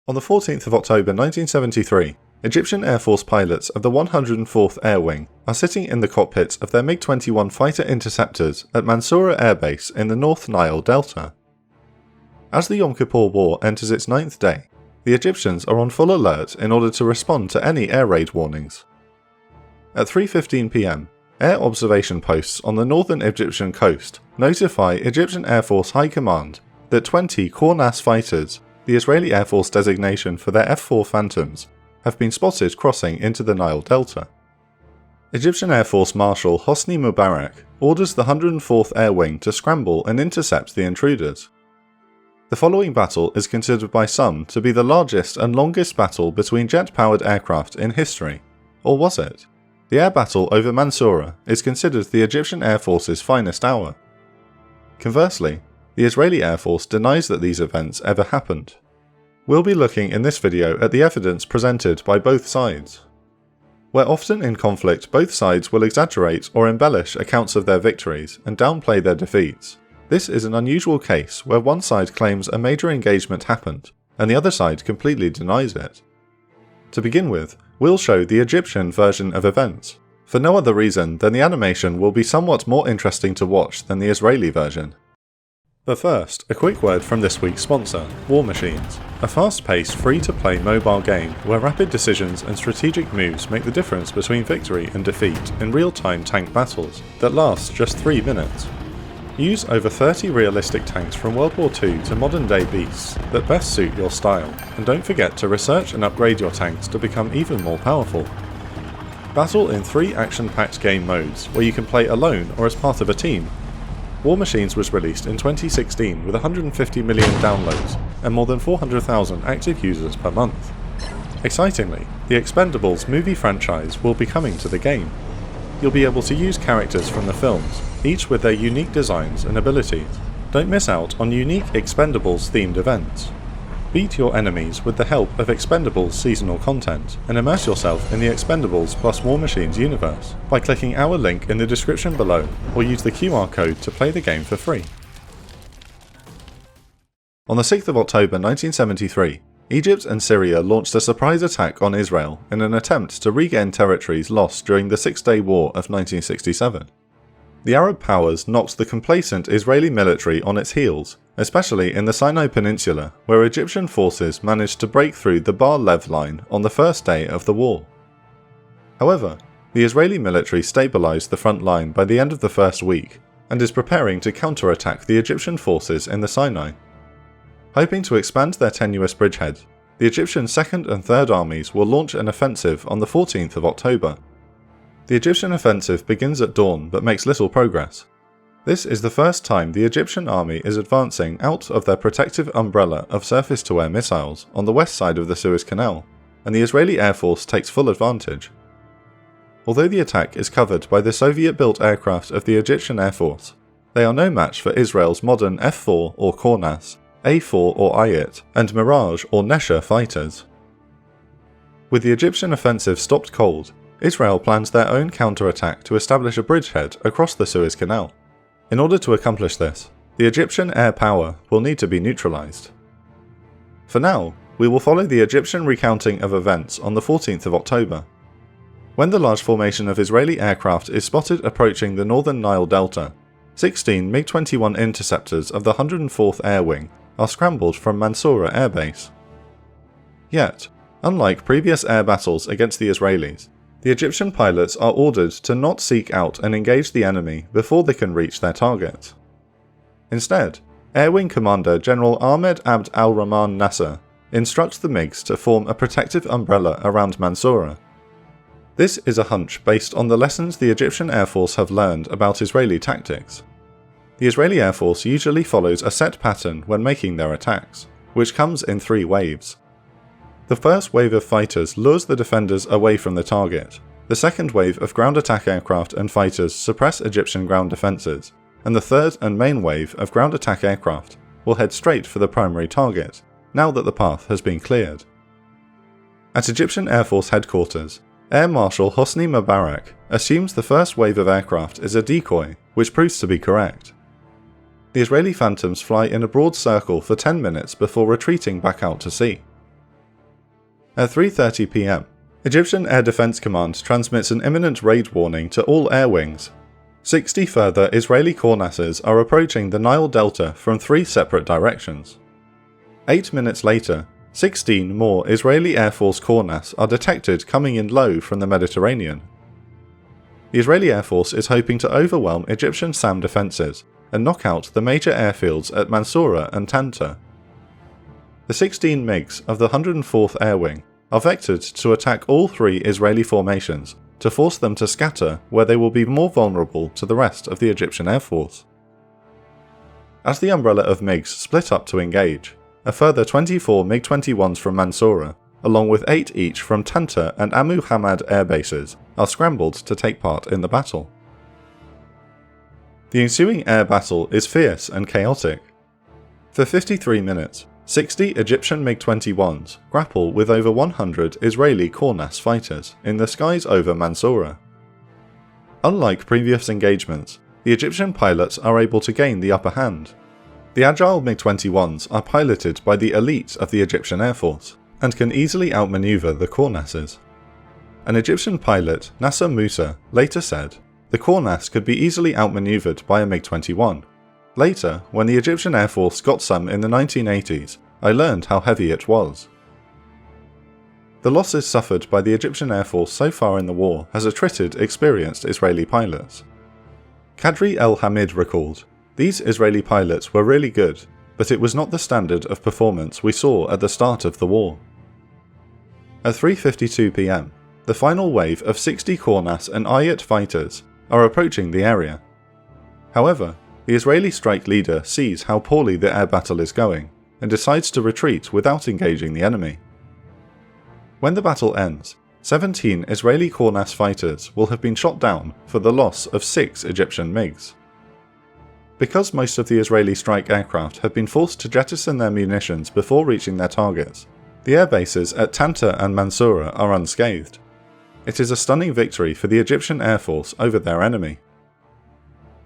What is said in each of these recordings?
On the 14th of October 1973, Egyptian Air Force pilots of the 104th Air Wing are sitting in the cockpits of their MiG-21 fighter interceptors at Mansoura Air Base in the North Nile Delta. As the Yom Kippur War enters its 9th day, the Egyptians are on full alert in order to respond to any air raid warnings. At 3:15 p.m, air observation posts on the northern Egyptian coast notify Egyptian Air Force High Command that 20 Kornas fighters, the Israeli Air Force designation for their F-4 Phantoms, have been spotted crossing into the Nile Delta. Egyptian Air Force Marshal Hosni Mubarak orders the 104th Air Wing to scramble and intercept the intruders. The following battle is considered by some to be the largest and longest battle between jet-powered aircraft in history. Or was it? The Air Battle over Mansoura is considered the Egyptian Air Force's finest hour. Conversely, the Israeli Air Force denies that these events ever happened. We'll be looking in this video at the evidence presented by both sides. Where often in conflict both sides will exaggerate or embellish accounts of their victories and downplay their defeats, this is an unusual case where one side claims a major engagement happened and the other side completely denies it. To begin with, we'll show the Egyptian version of events, for no other reason than the animation will be somewhat more interesting to watch than the Israeli version. But first, a quick word from this week's sponsor, War Machines, a fast-paced, free-to-play mobile game where rapid decisions and strategic moves make the difference between victory and defeat in real-time tank battles that last just 3 minutes. Use over 30 realistic tanks from World War II to modern-day beasts that best suit your style, and don't forget to research and upgrade your tanks to become even more powerful. Battle in 3 action-packed game modes where you can play alone or as part of a team. War Machines was released in 2016 with 150 million downloads and more than 400,000 active users per month. Excitingly, the Expendables movie franchise will be coming to the game. You'll be able to use characters from the films, each with their unique designs and abilities. Don't miss out on unique Expendables themed events. Beat your enemies with the help of Expendables seasonal content, and immerse yourself in the Expendables plus War Machines universe by clicking our link in the description below, or use the QR code to play the game for free. On the 6th of October 1973, Egypt and Syria launched a surprise attack on Israel in an attempt to regain territories lost during the Six-Day War of 1967. The Arab powers knocked the complacent Israeli military on its heels, especially in the Sinai Peninsula, where Egyptian forces managed to break through the Bar-Lev line on the first day of the war. However, the Israeli military stabilized the front line by the end of the first week, and is preparing to counterattack the Egyptian forces in the Sinai. Hoping to expand their tenuous bridgehead, the Egyptian 2nd and 3rd armies will launch an offensive on the 14th of October. The Egyptian offensive begins at dawn but makes little progress. This is the first time the Egyptian army is advancing out of their protective umbrella of surface-to-air missiles on the west side of the Suez Canal, and the Israeli Air Force takes full advantage. Although the attack is covered by the Soviet-built aircraft of the Egyptian Air Force, they are no match for Israel's modern F-4 or Kornas, A-4 or Ayat, and Mirage or Nesher fighters. With the Egyptian offensive stopped cold, Israel plans their own counterattack to establish a bridgehead across the Suez Canal. In order to accomplish this, the Egyptian air power will need to be neutralized. For now, we will follow the Egyptian recounting of events on the 14th of October. When the large formation of Israeli aircraft is spotted approaching the northern Nile Delta, 16 MiG-21 interceptors of the 104th Air Wing are scrambled from Mansoura Air Base. Yet, unlike previous air battles against the Israelis, the Egyptian pilots are ordered to not seek out and engage the enemy before they can reach their target. Instead, Air Wing Commander General Ahmed Abd al-Rahman Nasser instructs the MiGs to form a protective umbrella around Mansoura. This is a hunch based on the lessons the Egyptian Air Force have learned about Israeli tactics. The Israeli Air Force usually follows a set pattern when making their attacks, which comes in 3 waves. The first wave of fighters lures the defenders away from the target, the second wave of ground attack aircraft and fighters suppress Egyptian ground defences, and the third and main wave of ground attack aircraft will head straight for the primary target, now that the path has been cleared. At Egyptian Air Force headquarters, Air Marshal Hosni Mubarak assumes the first wave of aircraft is a decoy, which proves to be correct. The Israeli Phantoms fly in a broad circle for 10 minutes before retreating back out to sea. At 3:30 p.m, Egyptian Air Defense Command transmits an imminent raid warning to all air wings. 60 further Israeli Kornases are approaching the Nile Delta from 3 separate directions. 8 minutes later, 16 more Israeli Air Force Kornas are detected coming in low from the Mediterranean. The Israeli Air Force is hoping to overwhelm Egyptian SAM defences and knock out the major airfields at Mansoura and Tanta. The 16 MiGs of the 104th Air Wing are vectored to attack all 3 Israeli formations to force them to scatter where they will be more vulnerable to the rest of the Egyptian Air Force. As the umbrella of MiGs split up to engage, a further 24 MiG-21s from Mansoura, along with 8 each from Tanta and Abu Hamad air bases, are scrambled to take part in the battle. The ensuing air battle is fierce and chaotic. For 53 minutes, 60 Egyptian MiG-21s grapple with over 100 Israeli Kornas fighters in the skies over Mansoura. Unlike previous engagements, the Egyptian pilots are able to gain the upper hand. The agile MiG-21s are piloted by the elite of the Egyptian Air Force, and can easily outmaneuver the Kornases. An Egyptian pilot, Nasser Musa, later said, "The Kornas could be easily outmaneuvered by a MiG-21. Later, when the Egyptian Air Force got some in the 1980s, I learned how heavy it was." The losses suffered by the Egyptian Air Force so far in the war has attrited experienced Israeli pilots. Kadri El-Hamid recalled, "These Israeli pilots were really good, but it was not the standard of performance we saw at the start of the war." At 3:52 p.m, the final wave of 60 Kornas and Ayat fighters are approaching the area. However, the Israeli strike leader sees how poorly the air battle is going, and decides to retreat without engaging the enemy. When the battle ends, 17 Israeli Kornas fighters will have been shot down for the loss of 6 Egyptian MiGs. Because most of the Israeli strike aircraft have been forced to jettison their munitions before reaching their targets, the air bases at Tanta and Mansoura are unscathed. It is a stunning victory for the Egyptian Air Force over their enemy.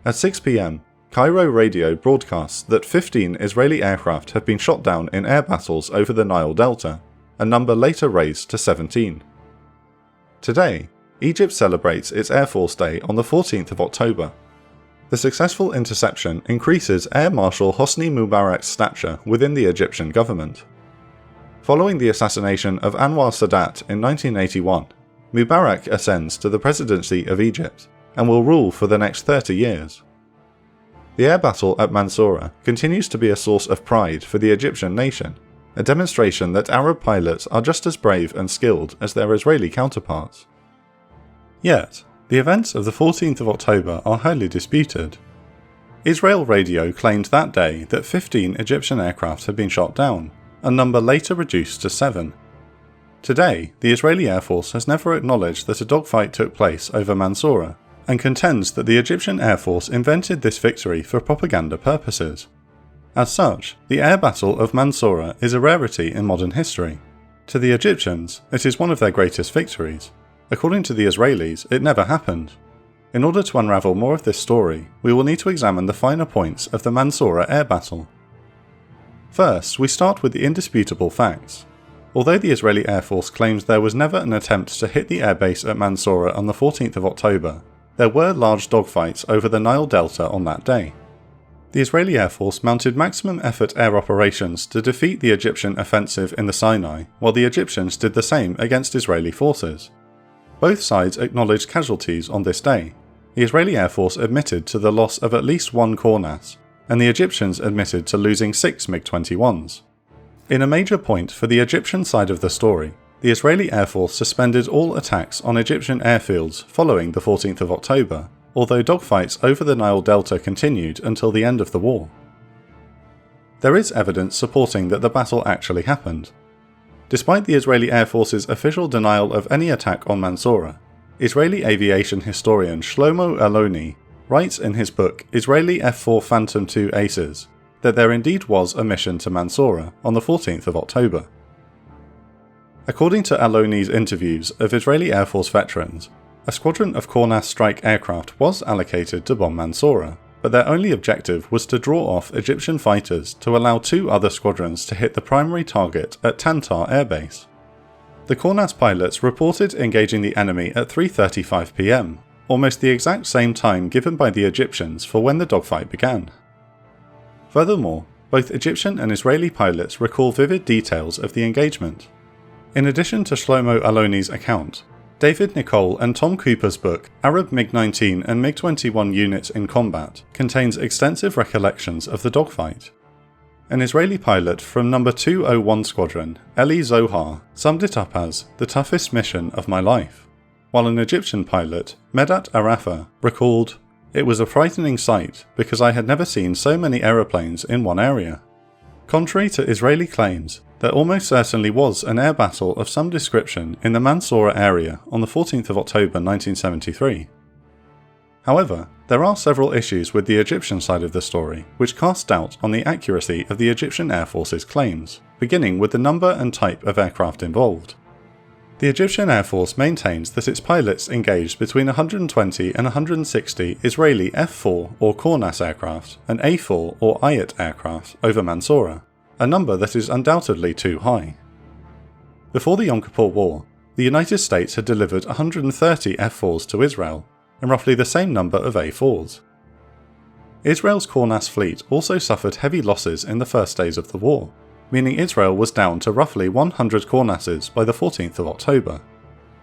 At 6 p.m, Cairo radio broadcasts that 15 Israeli aircraft have been shot down in air battles over the Nile Delta, a number later raised to 17. Today, Egypt celebrates its Air Force Day on the 14th of October. The successful interception increases Air Marshal Hosni Mubarak's stature within the Egyptian government. Following the assassination of Anwar Sadat in 1981, Mubarak ascends to the presidency of Egypt and will rule for the next 30 years. The air battle at Mansoura continues to be a source of pride for the Egyptian nation, a demonstration that Arab pilots are just as brave and skilled as their Israeli counterparts. Yet, the events of the 14th of October are highly disputed. Israel radio claimed that day that 15 Egyptian aircraft had been shot down, a number later reduced to 7. Today, the Israeli Air Force has never acknowledged that a dogfight took place over Mansoura, and contends that the Egyptian Air Force invented this victory for propaganda purposes. As such, the air battle of Mansoura is a rarity in modern history. To the Egyptians, it is one of their greatest victories. According to the Israelis, it never happened. In order to unravel more of this story, we will need to examine the finer points of the Mansoura air battle. First, we start with the indisputable facts. Although the Israeli Air Force claims there was never an attempt to hit the airbase at Mansoura on the 14th of October, there were large dogfights over the Nile Delta on that day. The Israeli Air Force mounted maximum effort air operations to defeat the Egyptian offensive in the Sinai, while the Egyptians did the same against Israeli forces. Both sides acknowledged casualties on this day. The Israeli Air Force admitted to the loss of at least 1 Kornas, and the Egyptians admitted to losing 6 MiG-21s. In a major point for the Egyptian side of the story, the Israeli Air Force suspended all attacks on Egyptian airfields following the 14th of October, although dogfights over the Nile Delta continued until the end of the war. There is evidence supporting that the battle actually happened. Despite the Israeli Air Force's official denial of any attack on Mansoura, Israeli aviation historian Shlomo Aloni writes in his book Israeli F-4 Phantom II Aces that there indeed was a mission to Mansoura on the 14th of October. According to Aloni's interviews of Israeli Air Force veterans, a squadron of Kornas strike aircraft was allocated to bomb Mansoura, but their only objective was to draw off Egyptian fighters to allow 2 other squadrons to hit the primary target at Tantar Air Base. The Kornas pilots reported engaging the enemy at 3:35 PM, almost the exact same time given by the Egyptians for when the dogfight began. Furthermore, both Egyptian and Israeli pilots recall vivid details of the engagement. In addition to Shlomo Aloni's account, David Nicole and Tom Cooper's book Arab MiG-19 and MiG-21 Units in Combat contains extensive recollections of the dogfight. An Israeli pilot from No. 201 Squadron, Eli Zohar, summed it up as the toughest mission of my life, while an Egyptian pilot, Medat Arafa, recalled, "It was a frightening sight because I had never seen so many aeroplanes in one area." Contrary to Israeli claims, there almost certainly was an air battle of some description in the Mansoura area on the 14th of October 1973. However, there are several issues with the Egyptian side of the story which cast doubt on the accuracy of the Egyptian Air Force's claims, beginning with the number and type of aircraft involved. The Egyptian Air Force maintains that its pilots engaged between 120 and 160 Israeli F-4 or Kornas aircraft and A-4 or Ayat aircraft over Mansoura, a number that is undoubtedly too high. Before the Yom Kippur War, the United States had delivered 130 F-4s to Israel, and roughly the same number of A-4s. Israel's Kornas fleet also suffered heavy losses in the first days of the war, meaning Israel was down to roughly 100 Kornases by the 14th of October.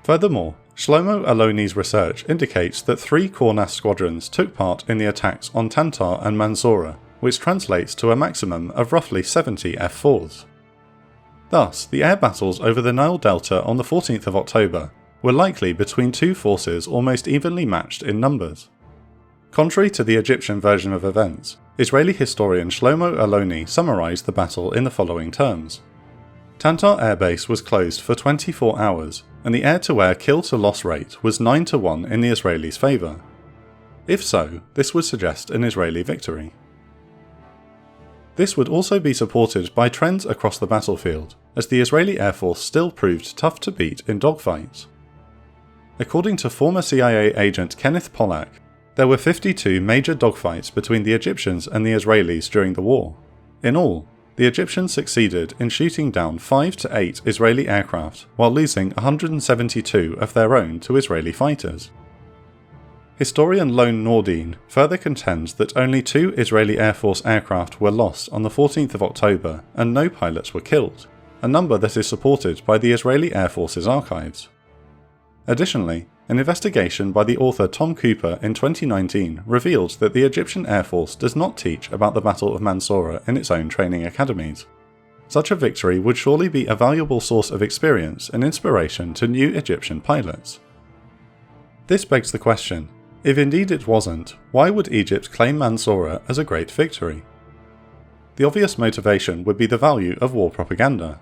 Furthermore, Shlomo Aloni's research indicates that 3 Kornas squadrons took part in the attacks on Tantar and Mansoura, which translates to a maximum of roughly 70 F-4s. Thus, the air battles over the Nile Delta on the 14th of October were likely between two forces almost evenly matched in numbers. Contrary to the Egyptian version of events, Israeli historian Shlomo Aloni summarised the battle in the following terms. Tantar Air Base was closed for 24 hours, and the air-to-air kill-to-loss rate was 9-1 in the Israelis' favour. If so, this would suggest an Israeli victory. This would also be supported by trends across the battlefield, as the Israeli Air Force still proved tough to beat in dogfights. According to former CIA agent Kenneth Pollack, there were 52 major dogfights between the Egyptians and the Israelis during the war. In all, the Egyptians succeeded in shooting down 5 to 8 Israeli aircraft while losing 172 of their own to Israeli fighters. Historian Lone Nordine further contends that only 2 Israeli Air Force aircraft were lost on the 14th of October and no pilots were killed, a number that is supported by the Israeli Air Force's archives. Additionally, an investigation by the author Tom Cooper in 2019 revealed that the Egyptian Air Force does not teach about the Battle of Mansoura in its own training academies. Such a victory would surely be a valuable source of experience and inspiration to new Egyptian pilots. This begs the question, if indeed it wasn't, why would Egypt claim Mansoura as a great victory? The obvious motivation would be the value of war propaganda.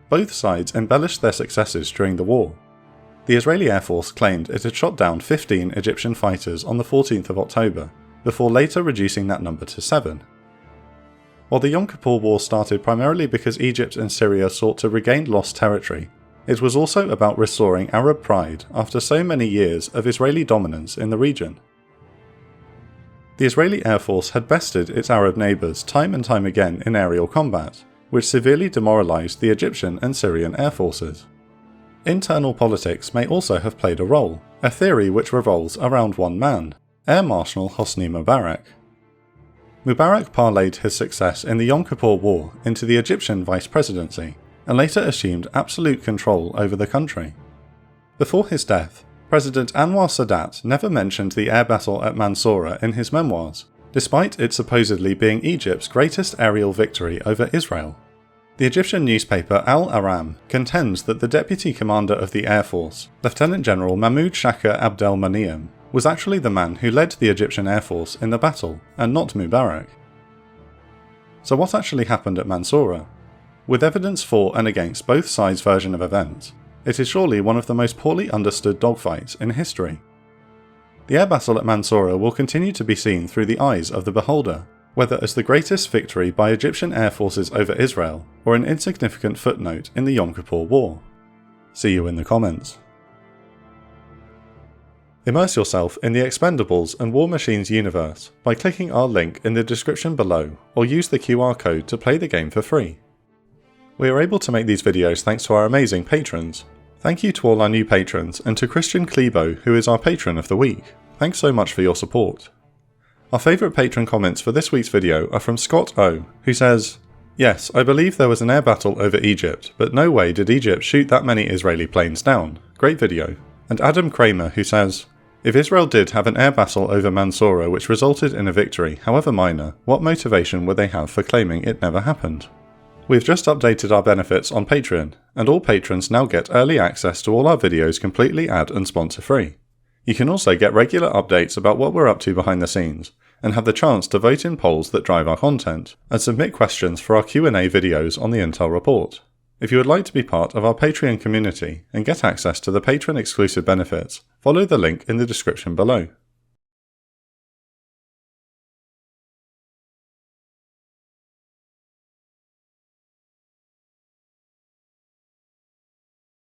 Both sides embellished their successes during the war. The Israeli Air Force claimed it had shot down 15 Egyptian fighters on the 14th of October, before later reducing that number to 7. While the Yom Kippur War started primarily because Egypt and Syria sought to regain lost territory, it was also about restoring Arab pride after so many years of Israeli dominance in the region. The Israeli Air Force had bested its Arab neighbours time and time again in aerial combat, which severely demoralised the Egyptian and Syrian air forces. Internal politics may also have played a role, a theory which revolves around one man, Air Marshal Hosni Mubarak. Mubarak parlayed his success in the Yom Kippur War into the Egyptian vice presidency, and later assumed absolute control over the country. Before his death, President Anwar Sadat never mentioned the air battle at Mansoura in his memoirs, despite it supposedly being Egypt's greatest aerial victory over Israel. The Egyptian newspaper Al-Aram contends that the deputy commander of the Air Force, Lieutenant General Mahmoud Shaka Abdel Maniam, was actually the man who led the Egyptian Air Force in the battle, and not Mubarak. So what actually happened at Mansoura? With evidence for and against both sides' version of events, it is surely one of the most poorly understood dogfights in history. The air battle at Mansoura will continue to be seen through the eyes of the beholder, whether as the greatest victory by Egyptian air forces over Israel, or an insignificant footnote in the Yom Kippur War. See you in the comments. Immerse yourself in the Expendables and War Machines universe by clicking our link in the description below, or use the QR code to play the game for free. We are able to make these videos thanks to our amazing patrons. Thank you to all our new patrons, and to Christian Klebo, who is our patron of the week. Thanks so much for your support. Our favourite patron comments for this week's video are from Scott O, who says, "Yes, I believe there was an air battle over Egypt, but no way did Egypt shoot that many Israeli planes down. Great video." And Adam Kramer, who says, "If Israel did have an air battle over Mansoura which resulted in a victory, however minor, what motivation would they have for claiming it never happened?" We've just updated our benefits on Patreon, and all patrons now get early access to all our videos completely ad and sponsor free. You can also get regular updates about what we're up to behind the scenes, and have the chance to vote in polls that drive our content, and submit questions for our Q&A videos on the Intel Report. If you would like to be part of our Patreon community and get access to the patron exclusive benefits, follow the link in the description below.